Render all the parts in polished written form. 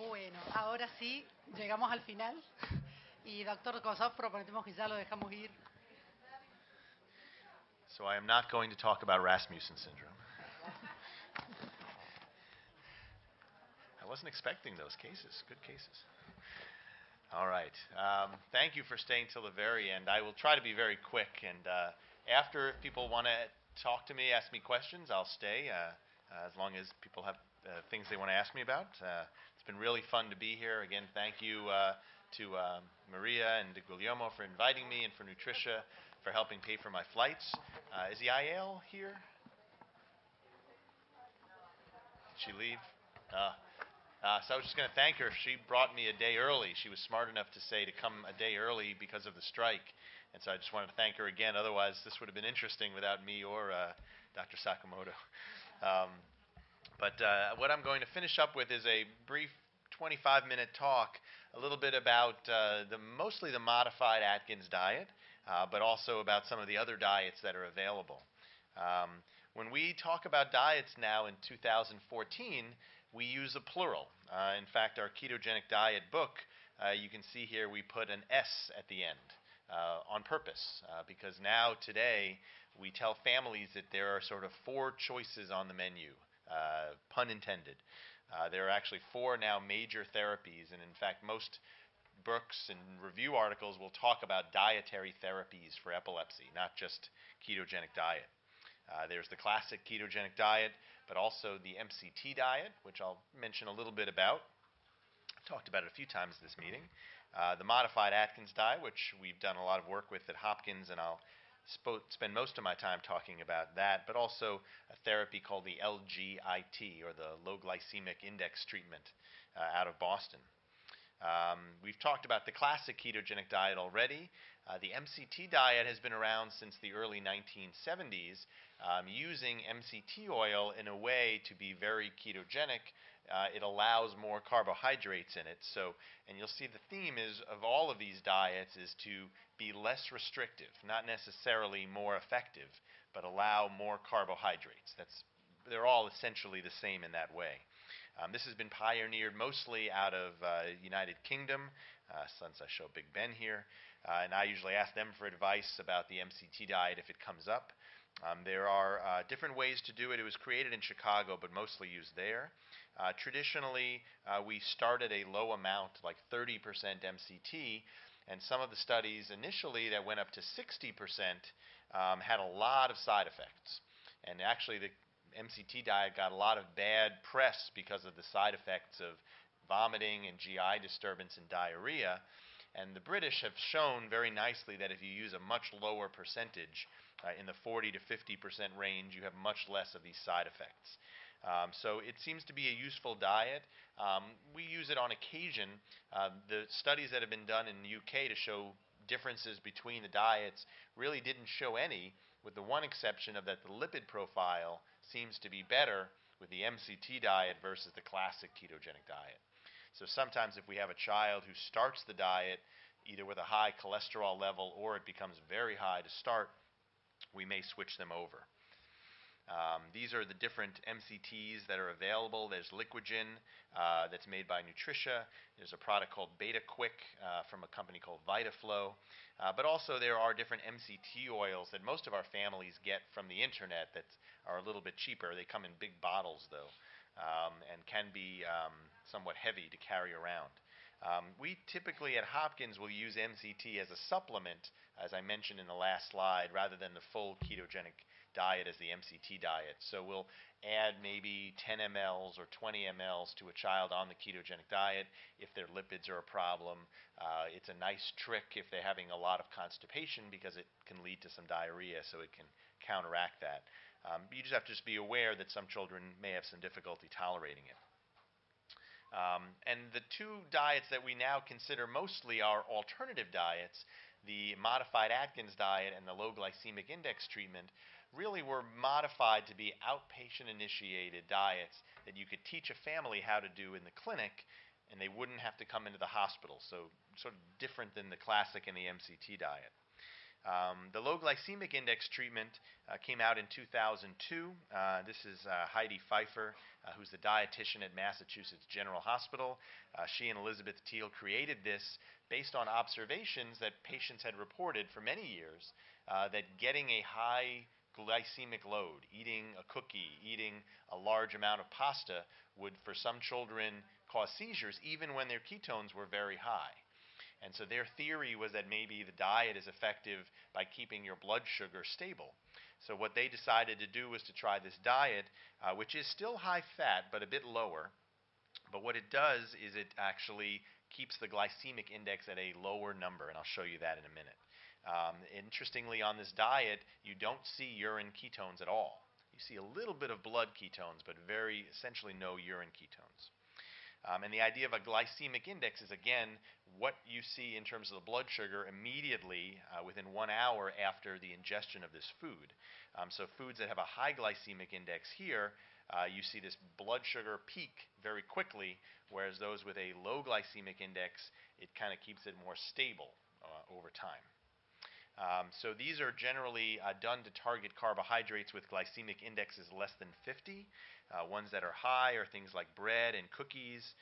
Bueno, ahora sí, llegamos al final. Y doctor Kossoff, prometemos que ya lo dejamos ir. So I am not going to talk about Rasmussen syndrome. I wasn't expecting those cases. Good cases. All right. Thank you for staying till the very end. I will try to be very quick. And after, if people want to talk to me, ask me questions, I'll stay as long as people have things they want to ask me about. It's been really fun to be here. Again, thank you to Maria and Guglielmo for inviting me, and for Nutricia for helping pay for my flights. Is the IL here? Did she leave? So I was just going to thank her. She brought me a day early. She was smart enough to say to come a day early because of the strike. And so I just wanted to thank her again. Otherwise, this would have been interesting without me or Dr. Sakamoto. But what I'm going to finish up with is a brief 25-minute talk, a little bit about mostly the modified Atkins diet, but also about some of the other diets that are available. When we talk about diets now in 2014, we use a plural. In fact, our ketogenic diet book, you can see here we put an S at the end on purpose, because now today we tell families that there are sort of 4 choices on the menu, pun intended. There are actually 4 now major therapies, and in fact most books and review articles will talk about dietary therapies for epilepsy, not just ketogenic diet. There's the classic ketogenic diet, but also the Mct diet, which I'll mention a little bit about. I've talked about it a few times this meeting. The modified Atkins diet, which we've done a lot of work with at Hopkins, and I'll spend most of my time talking about that, but also a therapy called the LGIT, or the low glycemic index treatment out of Boston. We've talked about the classic ketogenic diet already. The Mct diet has been around since the early 1970s, using MCT oil in a way to be very ketogenic. It allows more carbohydrates in it. And you'll see the theme is of all of these diets is to be less restrictive, not necessarily more effective, but allow more carbohydrates. They're all essentially the same in that way. This has been pioneered mostly out of United Kingdom, since I show Big Ben here, and I usually ask them for advice about the Mct diet if it comes up. There are different ways to do it. It was created in Chicago, but mostly used there. Traditionally, we started a low amount, like 30% Mct, and some of the studies initially that went up to 60% had a lot of side effects. And actually, the Mct diet got a lot of bad press because of the side effects of vomiting and GI disturbance and diarrhea. And the British have shown very nicely that if you use a much lower percentage, in the 40 to 50% range, you have much less of these side effects. So it seems to be a useful diet. We use it on occasion. The studies that have been done in the UK to show differences between the diets really didn't show any, with the one exception of that the lipid profile seems to be better with the Mct diet versus the classic ketogenic diet. So sometimes if we have a child who starts the diet either with a high cholesterol level or it becomes very high to start, we may switch them over. These are the different MCTs that are available. There's Liquigen that's made by Nutricia. There's a product called Beta Quick from a company called VitaFlow. But also there are different MCT oils that most of our families get from the internet that are a little bit cheaper. They come in big bottles though, and can be somewhat heavy to carry around. We typically at Hopkins will use MCT as a supplement, as I mentioned in the last slide, rather than the full ketogenic diet as the Mct diet. So we'll add maybe 10 mLs or 20 mLs to a child on the ketogenic diet if their lipids are a problem. It's a nice trick if they're having a lot of constipation because it can lead to some diarrhea, so it can counteract that. You just have to be aware that some children may have some difficulty tolerating it. And the 2 diets that we now consider mostly are alternative diets, the modified Atkins diet and the low glycemic index treatment, really were modified to be outpatient-initiated diets that you could teach a family how to do in the clinic, and they wouldn't have to come into the hospital, so sort of different than the classic and the Mct diet. The low glycemic index treatment came out in 2002. This is Heidi Pfeiffer, who's the dietitian at Massachusetts General Hospital. She and Elizabeth Thiel created this based on observations that patients had reported for many years that getting a high glycemic load, eating a cookie, eating a large amount of pasta, would for some children cause seizures even when their ketones were very high. And so their theory was that maybe the diet is effective by keeping your blood sugar stable. So what they decided to do was to try this diet, which is still high fat but a bit lower. But what it does is it actually keeps the glycemic index at a lower number, and I'll show you that in a minute. Interestingly, on this diet, you don't see urine ketones at all. You see a little bit of blood ketones, but essentially no urine ketones. And the idea of a glycemic index is, again, what you see in terms of the blood sugar immediately within 1 hour after the ingestion of this food. So foods that have a high glycemic index here, you see this blood sugar peak very quickly, whereas those with a low glycemic index, it kind of keeps it more stable over time. So these are generally done to target carbohydrates with glycemic indexes less than 50. Ones that are high are things like bread and cookies.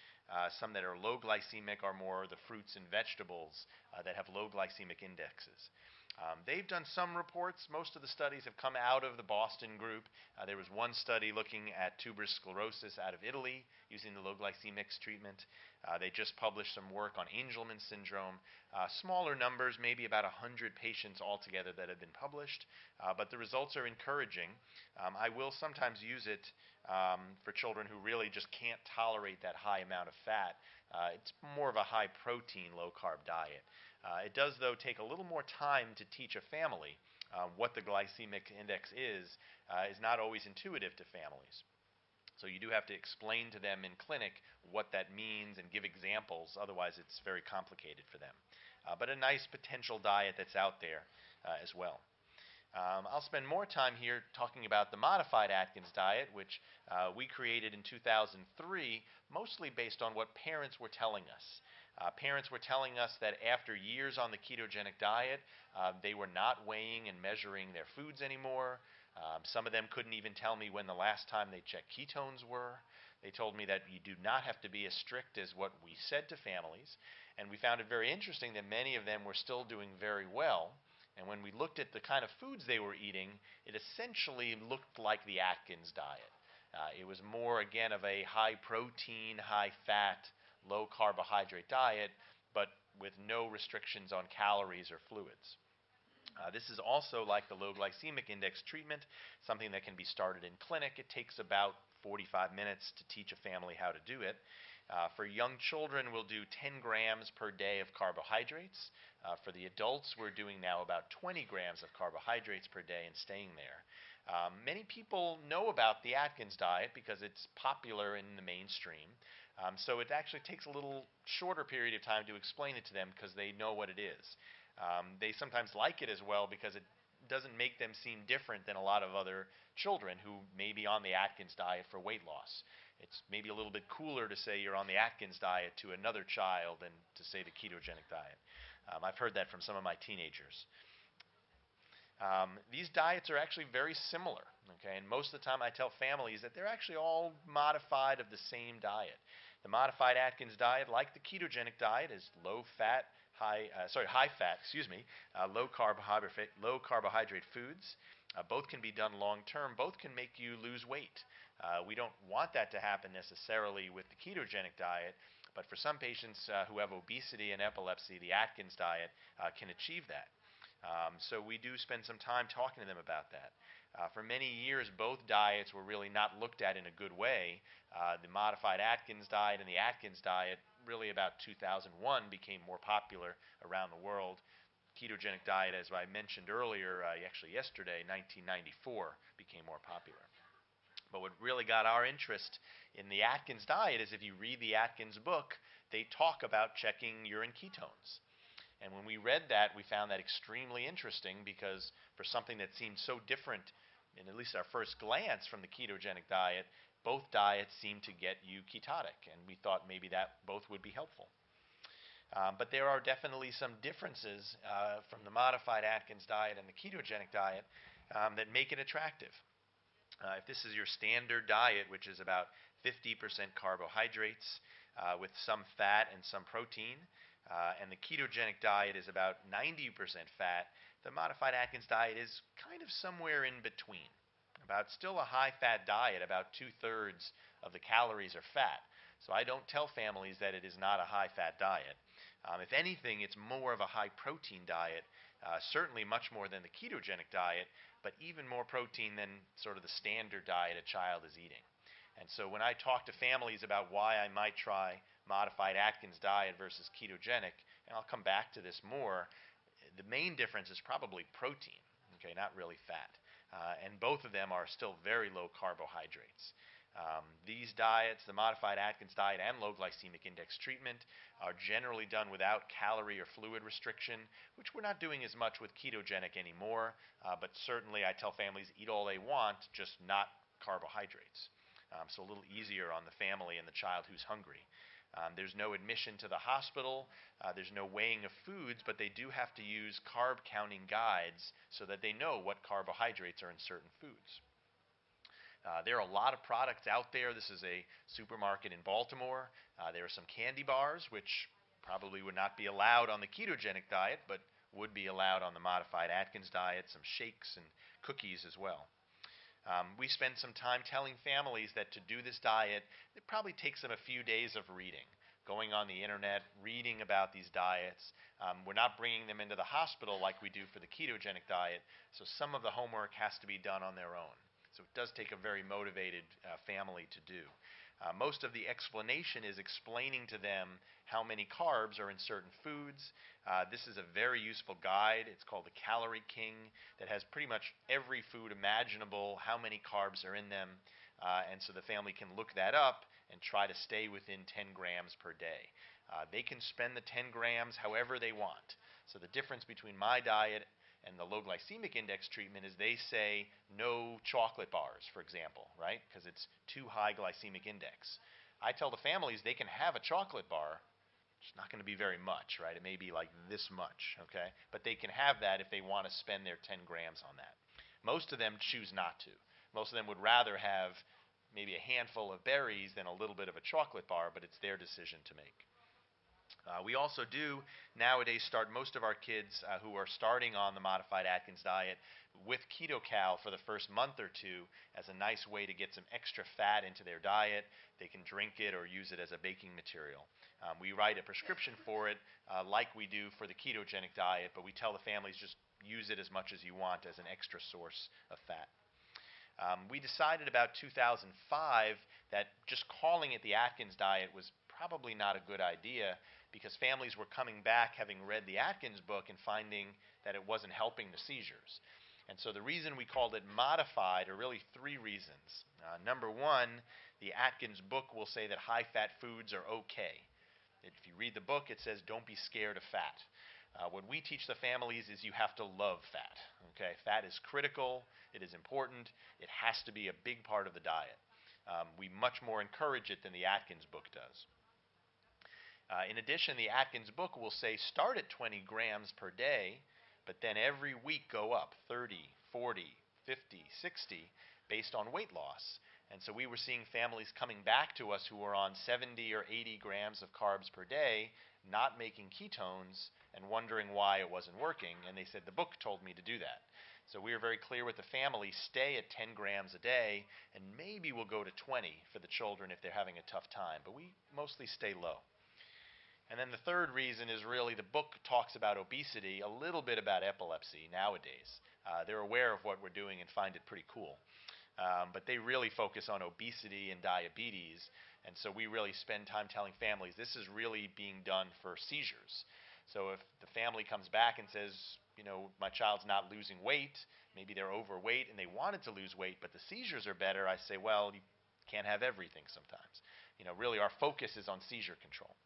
Some that are low glycemic are more the fruits and vegetables that have low glycemic indexes. They've done some reports. Most of the studies have come out of the Boston group. There was one study looking at tuberous sclerosis out of Italy using the low glycemics treatment. They just published some work on Angelman syndrome. Smaller numbers, maybe about 100 patients altogether that have been published, but the results are encouraging. I will sometimes use it for children who really just can't tolerate that high amount of fat. It's more of a high protein, low carb diet. It does, though, take a little more time to teach a family what the glycemic index is not always intuitive to families. So you do have to explain to them in clinic what that means and give examples. Otherwise, it's very complicated for them. But a nice potential diet that's out there as well. I'll spend more time here talking about the modified Atkins diet, which we created in 2003, mostly based on what parents were telling us. Parents were telling us that after years on the ketogenic diet, they were not weighing and measuring their foods anymore. Some of them couldn't even tell me when the last time they checked ketones were. They told me that you do not have to be as strict as what we said to families. And we found it very interesting that many of them were still doing very well. And when we looked at the kind of foods they were eating, it essentially looked like the Atkins diet. It was more, again, of a high protein, high fat, low carbohydrate diet, but with no restrictions on calories or fluids. This is also like the low glycemic index treatment, something that can be started in clinic. It takes about 45 minutes to teach a family how to do it. For young children, we'll do 10 grams per day of carbohydrates. For the adults, we're doing now about 20 grams of carbohydrates per day and staying there. Many people know about the Atkins diet because it's popular in the mainstream. So it actually takes a little shorter period of time to explain it to them because they know what it is. They sometimes like it as well because it doesn't make them seem different than a lot of other children who may be on the Atkins diet for weight loss. It's maybe a little bit cooler to say you're on the Atkins diet to another child than to say the ketogenic diet. I've heard that from some of my teenagers. These diets are actually very similar, okay? And most of the time I tell families that they're actually all modified of the same diet. The modified Atkins diet, like the ketogenic diet, is high fat, low carbohydrate foods. Both can be done long term. Both can make you lose weight. We don't want that to happen necessarily with the ketogenic diet, but for some patients who have obesity and epilepsy, the Atkins diet can achieve that. So we do spend some time talking to them about that. For many years, both diets were really not looked at in a good way. The modified Atkins diet and the Atkins diet, really about 2001, became more popular around the world. Ketogenic diet, as I mentioned earlier, actually yesterday, 1994, became more popular. But what really got our interest in the Atkins diet is if you read the Atkins book, they talk about checking urine ketones. And when we read that, we found that extremely interesting because for something that seemed so different, in at least our first glance from the ketogenic diet, both diets seem to get you ketotic, and we thought maybe that both would be helpful. But there are definitely some differences from the modified Atkins diet and the ketogenic diet that make it attractive. If this is your standard diet, which is about 50% carbohydrates with some fat and some protein, and the ketogenic diet is about 90% fat, the modified Atkins diet is kind of somewhere in between. Still a high-fat diet, about 2/3 of the calories are fat. So I don't tell families that it is not a high-fat diet. If anything, it's more of a high-protein diet, certainly much more than the ketogenic diet, but even more protein than sort of the standard diet a child is eating. And so when I talk to families about why I might try modified Atkins diet versus ketogenic, and I'll come back to this more, the main difference is probably protein, okay, not really fat. And both of them are still very low carbohydrates. These diets, the modified Atkins diet and low glycemic index treatment, are generally done without calorie or fluid restriction, which we're not doing as much with ketogenic anymore, but certainly I tell families eat all they want, just not carbohydrates. So a little easier on the family and the child who's hungry. There's no admission to the hospital, there's no weighing of foods, but they do have to use carb counting guides so that they know what carbohydrates are in certain foods. There are a lot of products out there. This is a supermarket in Baltimore. There are some candy bars, which probably would not be allowed on the ketogenic diet, but would be allowed on the modified Atkins diet, some shakes and cookies as well. We spend some time telling families that to do this diet, it probably takes them a few days of reading, going on the internet, reading about these diets. We're not bringing them into the hospital like we do for the ketogenic diet, so some of the homework has to be done on their own. So it does take a very motivated family to do. Most of the explanation is explaining to them how many carbs are in certain foods. This is a very useful guide. It's called the Calorie King, that has pretty much every food imaginable, how many carbs are in them, and so the family can look that up and try to stay within 10 grams per day. They can spend the 10 grams however they want. So the difference between my diet and the low glycemic index treatment is they say no chocolate bars, for example, right? Because it's too high glycemic index. I tell the families they can have a chocolate bar. It's not going to be very much, right? It may be like this much, okay? But they can have that if they want to spend their 10 grams on that. Most of them choose not to. Most of them would rather have maybe a handful of berries than a little bit of a chocolate bar, but it's their decision to make. We also do nowadays start most of our kids who are starting on the modified Atkins diet with Ketocal for the first month or two as a nice way to get some extra fat into their diet. They can drink it or use it as a baking material. We write a prescription for it like we do for the ketogenic diet, but we tell the families just use it as much as you want as an extra source of fat. We decided about 2005 that just calling it the Atkins diet was probably not a good idea, because families were coming back having read the Atkins book and finding that it wasn't helping the seizures. And so the reason we called it modified are really three reasons. Number one, the Atkins book will say that high-fat foods are okay. If you read the book, it says don't be scared of fat. What we teach the families is you have to love fat. Okay? Fat is critical. It is important. It has to be a big part of the diet. We much more encourage it than the Atkins book does. In addition, the Atkins book will say start at 20 grams per day, but then every week go up 30, 40, 50, 60 based on weight loss. And so we were seeing families coming back to us who were on 70 or 80 grams of carbs per day, not making ketones, and wondering why it wasn't working. And they said, the book told me to do that. So we were very clear with the family, stay at 10 grams a day, and maybe we'll go to 20 for the children if they're having a tough time. But we mostly stay low. And then the third reason is really the book talks about obesity, a little bit about epilepsy nowadays. They're aware of what we're doing and find it pretty cool. But they really focus on obesity and diabetes. And so we really spend time telling families this is really being done for seizures. So if the family comes back and says, you know, my child's not losing weight, maybe they're overweight and they wanted to lose weight, but the seizures are better, I say, well, you can't have everything sometimes. You know, really our focus is on seizure control.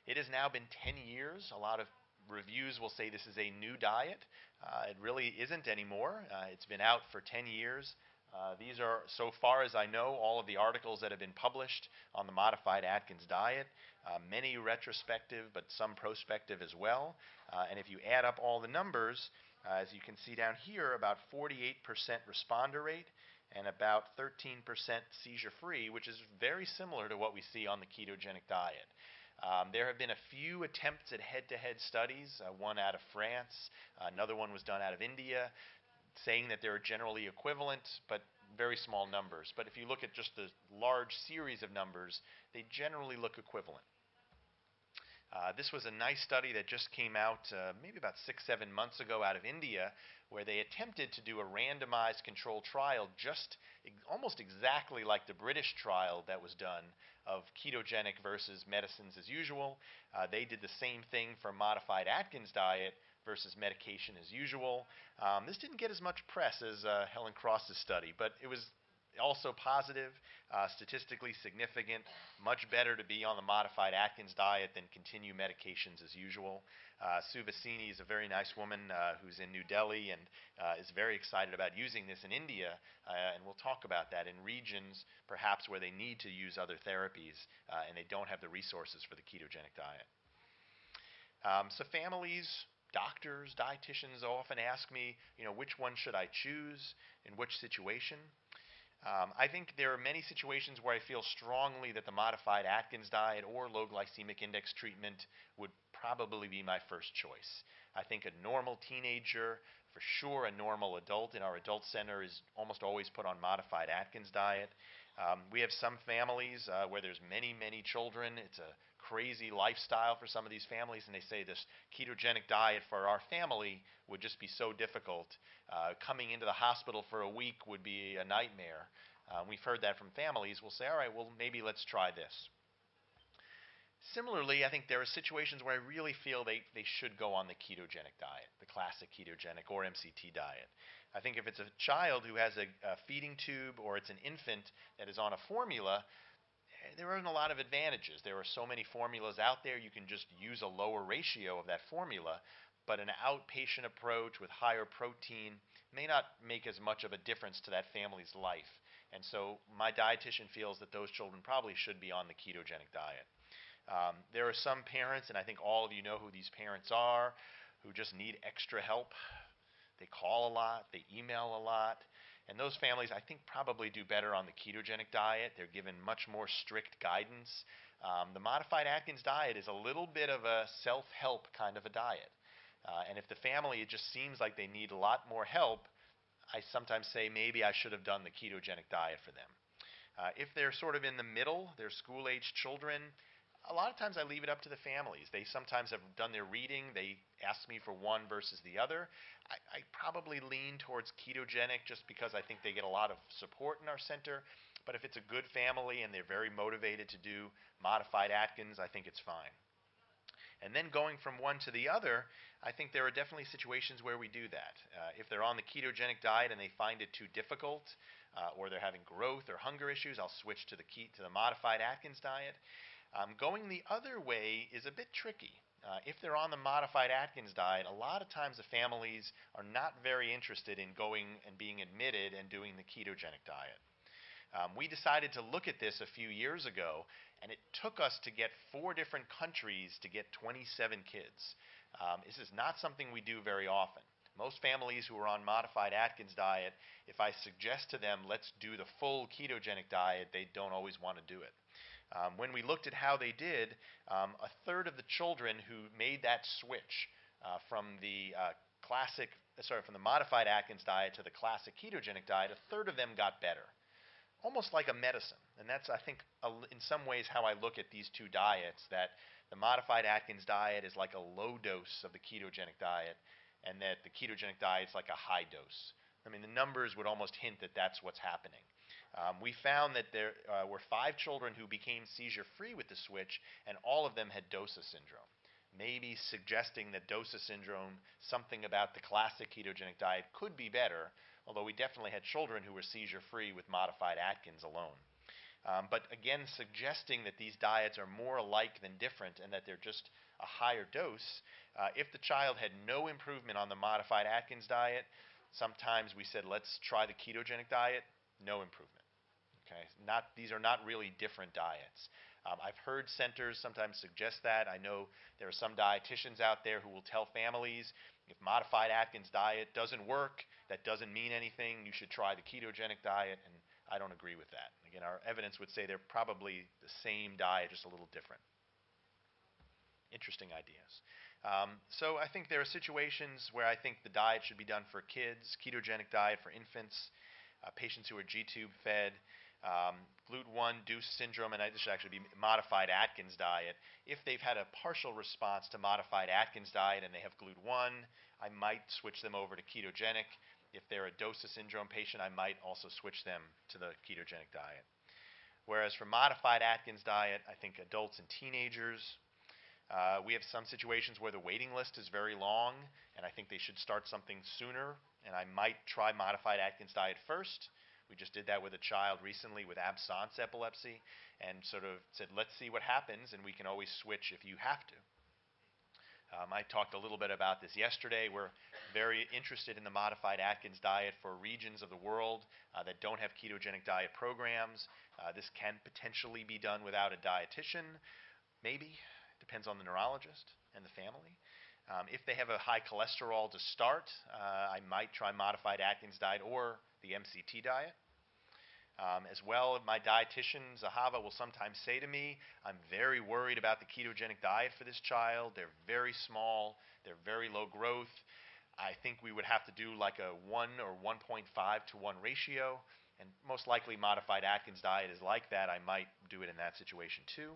It has now been 10 years. A lot of reviews will say this is a new diet. It really isn't anymore. It's been out for 10 years. These are, so far as I know, all of the articles that have been published on the modified Atkins diet, many retrospective, but some prospective as well. And if you add up all the numbers, as you can see down here, about 48% responder rate and about 13% seizure-free, which is very similar to what we see on the ketogenic diet. There have been a few attempts at head-to-head studies, one out of France, another one was done out of India, saying that they're generally equivalent, but very small numbers. But if you look at just the large series of numbers, they generally look equivalent. This was a nice study that just came out maybe about 6-7 months ago out of India, where they attempted to do a randomized controlled trial just almost exactly like the British trial that was done of ketogenic versus medicines as usual. They did the same thing for modified Atkins diet versus medication as usual. This didn't get as much press as Helen Cross's study, but it was also positive, statistically significant, much better to be on the modified Atkins diet than continue medications as usual. Sue Vassini is a very nice woman who's in New Delhi and is very excited about using this in India, and we'll talk about that in regions perhaps where they need to use other therapies and they don't have the resources for the ketogenic diet. So families, doctors, dietitians often ask me, which one should I choose in which situation? I think there are many situations where I feel strongly that the modified Atkins diet or low glycemic index treatment would probably be my first choice. I think a normal teenager, for sure a normal adult in our adult center is almost always put on modified Atkins diet. We have some families where there's many, many children. It's a crazy lifestyle for some of these families, and they say this ketogenic diet for our family would just be so difficult. Coming into the hospital for a week would be a nightmare. We've heard that from families. We'll say, all right, well, maybe let's try this. Similarly, I think there are situations where I really feel they should go on the ketogenic diet, the classic ketogenic or Mct diet. I think if it's a child who has a feeding tube or it's an infant that is on a formula, there aren't a lot of advantages. There are so many formulas out there, you can just use a lower ratio of that formula, but an outpatient approach with higher protein may not make as much of a difference to that family's life. And so my dietitian feels that those children probably should be on the ketogenic diet. There are some parents, and I think all of you know who these parents are, who just need extra help. They call a lot, they email a lot. And those families, I think, probably do better on the ketogenic diet. They're given much more strict guidance. The modified Atkins diet is a little bit of a self-help kind of a diet. And if the family, it just seems like they need a lot more help, I sometimes say maybe I should have done the ketogenic diet for them. If they're sort of in the middle, they're school-aged children, a lot of times I leave it up to the families. They sometimes have done their reading. They ask me for one versus the other. I probably lean towards ketogenic just because I think they get a lot of support in our center. But if it's a good family and they're very motivated to do modified Atkins, I think it's fine. And then going from one to the other, I think there are definitely situations where we do that. If they're on the ketogenic diet and they find it too difficult, or they're having growth or hunger issues, I'll switch to the modified Atkins diet. Going the other way is a bit tricky. If they're on the modified Atkins diet, a lot of times the families are not very interested in going and being admitted and doing the ketogenic diet. We decided to look at this a few years ago, and it took us to get 4 different countries to get 27 kids. This is not something we do very often. Most families who are on modified Atkins diet, if I suggest to them, let's do the full ketogenic diet, they don't always want to do it. When we looked at how they did, a third of the children who made that switch from the modified Atkins diet to the classic ketogenic diet, a third of them got better. Almost like a medicine. And that's, I think, in some ways how I look at these two diets, that the modified Atkins diet is like a low dose of the ketogenic diet, and that the ketogenic diet is like a high dose. I mean, the numbers would almost hint that that's what's happening. We found that there were 5 children who became seizure-free with the switch, and all of them had DOSA syndrome. Maybe suggesting that DOSA syndrome, something about the classic ketogenic diet could be better, although we definitely had children who were seizure-free with modified Atkins alone. But again, suggesting that these diets are more alike than different and that they're just a higher dose. If the child had no improvement on the modified Atkins diet, sometimes we said, let's try the ketogenic diet. no improvement. Okay, these are not really different diets. I've heard centers sometimes suggest that. I know there are some dietitians out there who will tell families, if modified Atkins diet doesn't work, that doesn't mean anything, you should try the ketogenic diet, and I don't agree with that. Again, our evidence would say they're probably the same diet, just a little different. Interesting ideas. So I think there are situations where I think the diet should be done for kids, ketogenic diet for infants, patients who are G-tube fed, GLUT1-induced syndrome, and this should actually be modified Atkins diet. If they've had a partial response to modified Atkins diet and they have GLUT1, I might switch them over to ketogenic. If they're a DOSA syndrome patient, I might also switch them to the ketogenic diet. Whereas for modified Atkins diet, I think adults and teenagers, we have some situations where the waiting list is very long, and I think they should start something sooner, and I might try modified Atkins diet first. We just did that with a child recently with absence epilepsy and sort of said, let's see what happens, and we can always switch if you have to. I talked a little bit about this yesterday. We're very interested in the modified Atkins diet for regions of the world that don't have ketogenic diet programs. This can potentially be done without a dietitian, maybe. Depends on the neurologist and the family. If they have a high cholesterol to start, I might try modified Atkins diet or the Mct diet. As well, my dietitian, Zahava, will sometimes say to me, I'm very worried about the ketogenic diet for this child. They're very small. They're very low growth. I think we would have to do like a 1 or 1.5 to 1 ratio. And most likely modified Atkins diet is like that. I might do it in that situation too.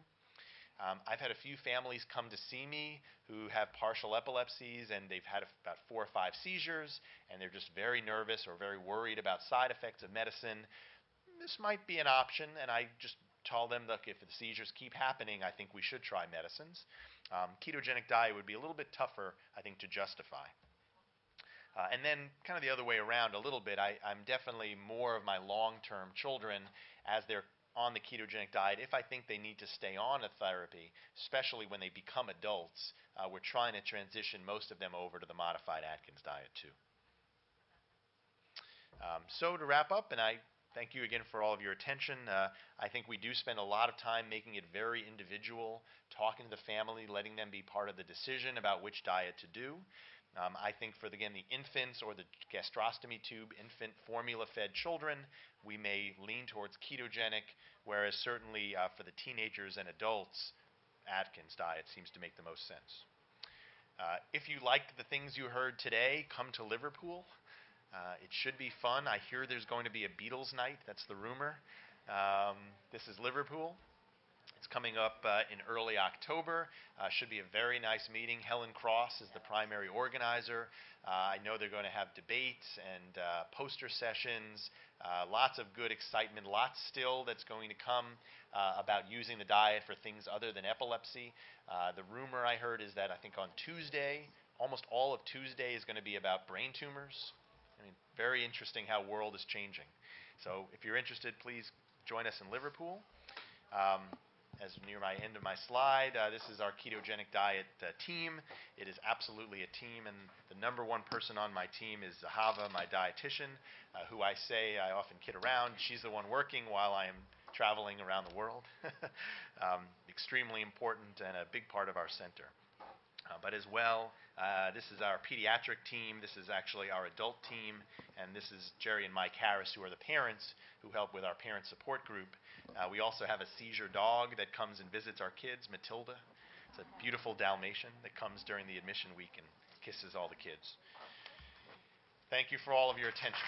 I've had a few families come to see me who have partial epilepsies, and they've had about 4 or 5 seizures, and they're just very nervous or very worried about side effects of medicine. This might be an option, and I just tell them, look, if the seizures keep happening, I think we should try medicines. Ketogenic diet would be a little bit tougher, I think, to justify. And then kind of the other way around a little bit, I'm definitely more of my long-term children as they're on the ketogenic diet. If I think they need to stay on a therapy, especially when they become adults, we're trying to transition most of them over to the modified Atkins diet too. So to wrap up, and I thank you again for all of your attention. I think we do spend a lot of time making it very individual, talking to the family, letting them be part of the decision about which diet to do. I think for, again, the infants or the gastrostomy tube, infant formula-fed children, we may lean towards ketogenic, whereas certainly for the teenagers and adults, Atkins diet seems to make the most sense. If you liked the things you heard today, come to Liverpool. It should be fun. I hear there's going to be a Beatles night. That's the rumor. This is Liverpool. It's coming up in early October. Should be a very nice meeting. Helen Cross is the primary organizer. I know they're going to have debates and poster sessions, lots of good excitement, lots still that's going to come about using the diet for things other than epilepsy. The rumor I heard is that I think on Tuesday, almost all of Tuesday is going to be about brain tumors. I mean, very interesting how world is changing. So if you're interested, please join us in Liverpool. As near my end of my slide, this is our ketogenic diet team. It is absolutely a team, and the number one person on my team is Zahava, my dietitian, who I say I often kid around. She's the one working while I am traveling around the world. Extremely important and a big part of our center. But as well, this is our pediatric team. This is actually our adult team, and this is Jerry and Mike Harris, who are the parents who help with our parent support group. We also have a seizure dog that comes and visits our kids, Matilda. It's a beautiful Dalmatian that comes during the admission week and kisses all the kids. Thank you for all of your attention.